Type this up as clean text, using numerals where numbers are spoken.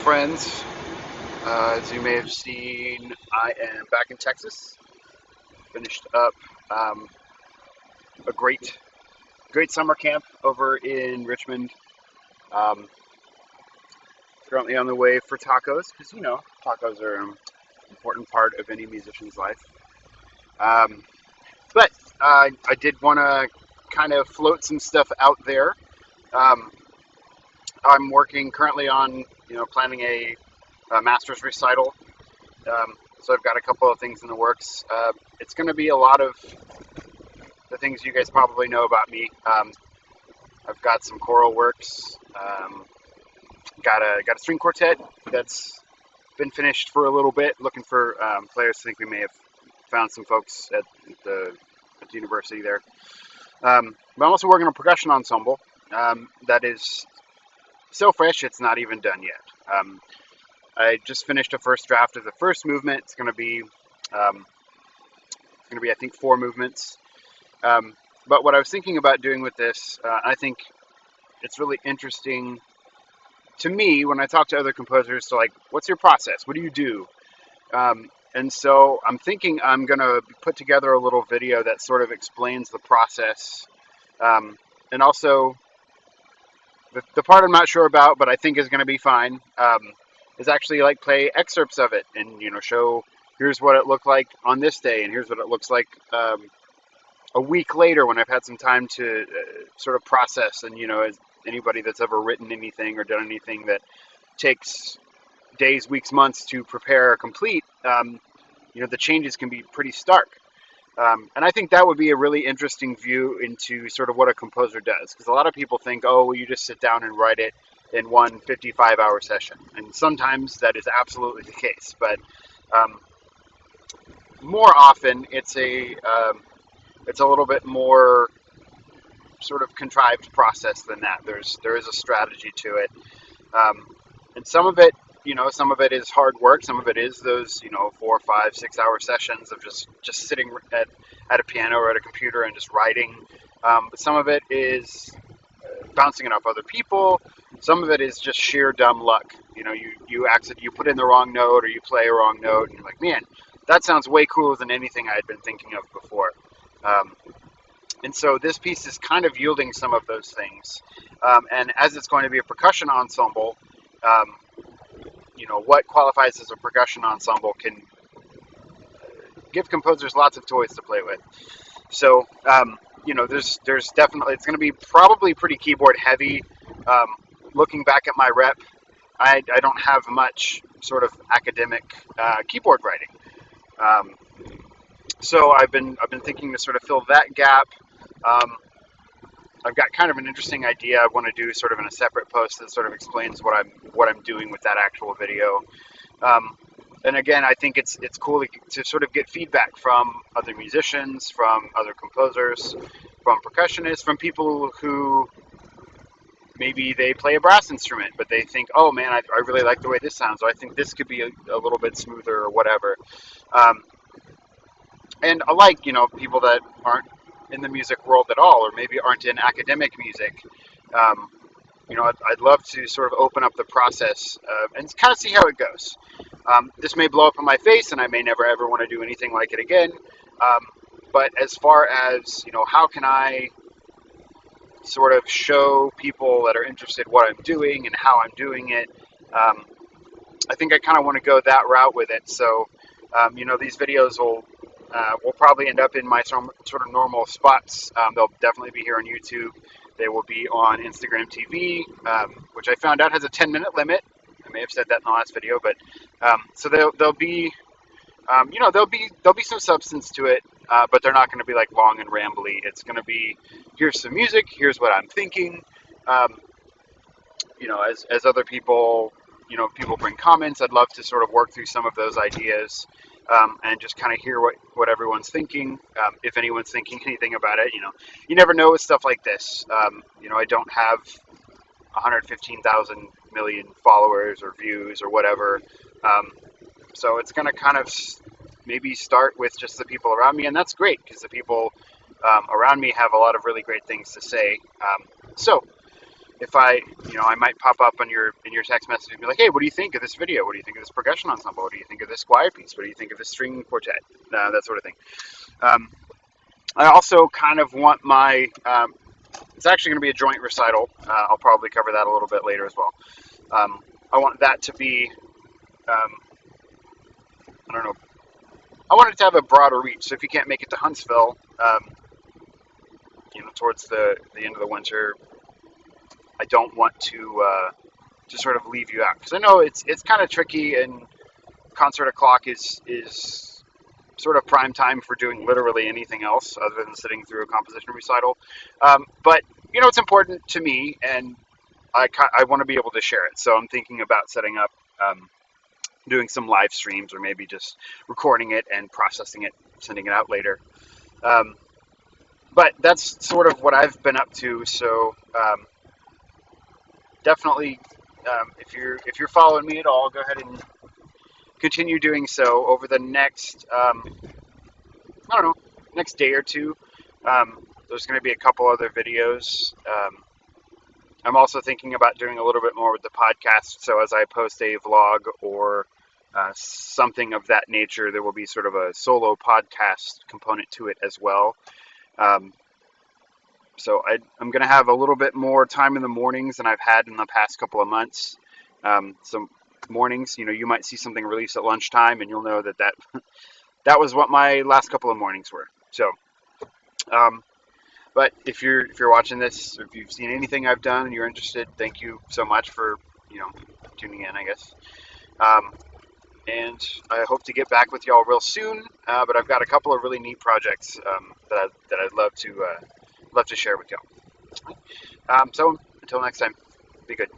Friends. As you may have seen, I am back in Texas. Finished up um, a great summer camp over in Richmond. Um, Currently on the way for tacos because tacos are an important part of any musician's life. Um, but I did want to kind of float some stuff out there. Um, I'm working currently on planning a master's recital. So I've got a couple of things in the works. It's going to be a lot of the things you guys probably know about me. I've got some choral works. Got a string quartet that's been finished for a little bit. Looking for players. I think we may have found some folks at the university there. But I'm also working on a percussion ensemble that is so fresh it's not even done yet. I just finished a first draft of the first movement. It's going to be I think 4 movements. But what I was thinking about doing with this, I think it's really interesting to me when I talk to other composers. So, like, what's your process? What do you do? And so I'm thinking I'm going to put together a little video that sort of explains the process. And also, the part I'm not sure about, but I think is going to be fine, is actually like play excerpts of it and, show here's what it looked like on this day and here's what it looks like a week later when I've had some time to sort of process. And, as anybody that's ever written anything or done anything that takes days, weeks, months to prepare or complete, the changes can be pretty stark. And I think that would be a really interesting view into sort of what a composer does. Because a lot of people think, oh, well, you just sit down and write it in one 55-hour session. And sometimes that is absolutely the case. But more often, it's a little bit more sort of contrived process than that. There is a strategy to it. And some of it is hard work. Some of it is those, 4, 5, 6 hour sessions of just sitting at a piano or at a computer and just writing. But some of it is bouncing it off other people. Some of it is just sheer dumb luck. You put in the wrong note or you play a wrong note and you're like, man, that sounds way cooler than anything I had been thinking of before. And so this piece is kind of yielding some of those things. And as it's going to be a percussion ensemble, what qualifies as a percussion ensemble can give composers lots of toys to play with. So, there's definitely, it's going to be probably pretty keyboard heavy. Looking back at my rep, I don't have much sort of academic keyboard writing. So I've been thinking to sort of fill that gap. I've got kind of an interesting idea I want to do sort of in a separate post that sort of explains what I'm doing with that actual video. And again, I think it's cool to sort of get feedback from other musicians, from other composers, from percussionists, from people who maybe they play a brass instrument, but they think, oh man, I really like the way this sounds, or I think this could be a little bit smoother or whatever. And I like, people that aren't in the music world at all, or maybe aren't in academic music. I'd love to sort of open up the process and kind of see how it goes. This may blow up in my face, and I may never ever want to do anything like it again. But as far as, how can I sort of show people that are interested what I'm doing and how I'm doing it, I think I kind of want to go that route with it. So, these videos will probably end up in my sort of normal spots. They'll definitely be here on YouTube. They will be on Instagram TV, which I found out has a 10-minute limit. I may have said that in the last video, but so they'll be, there'll be some substance to it, but they're not going to be like long and rambly. It's going to be, here's some music, here's what I'm thinking. As other people, people bring comments, I'd love to sort of work through some of those ideas. And just kind of hear what everyone's thinking, if anyone's thinking anything about it. You never know with stuff like this. I don't have 115,000 million followers or views or whatever. So it's going to kind of maybe start with just the people around me, and that's great because the people around me have a lot of really great things to say. So if I, I might pop up on in your text message and be like, hey, what do you think of this video? What do you think of this percussion ensemble? What do you think of this choir piece? What do you think of this string quartet? That sort of thing. Um, I also kind of want my, it's actually going to be a joint recital. I'll probably cover that a little bit later as well. I want that to be, I don't know, I want it to have a broader reach. So if you can't make it to Huntsville, towards the end of the winter, I don't want to sort of leave you out, because I know it's kind of tricky, and Concert O'Clock is sort of prime time for doing literally anything else other than sitting through a composition recital. But it's important to me, and I want to be able to share it. So I'm thinking about setting up, doing some live streams, or maybe just recording it and processing it, sending it out later. But that's sort of what I've been up to. So definitely, if you're following me at all, go ahead and continue doing so over the next, next day or two. There's going to be a couple other videos. I'm also thinking about doing a little bit more with the podcast. So as I post a vlog or something of that nature, there will be sort of a solo podcast component to it as well. So I'm going to have a little bit more time in the mornings than I've had in the past couple of months. So mornings, you might see something released at lunchtime, and you'll know that was what my last couple of mornings were. So, but if you're watching this, or if you've seen anything I've done and you're interested, thank you so much for tuning in, I guess. And I hope to get back with y'all real soon. But I've got a couple of really neat projects that I'd love to share with y'all. So until next time, be good.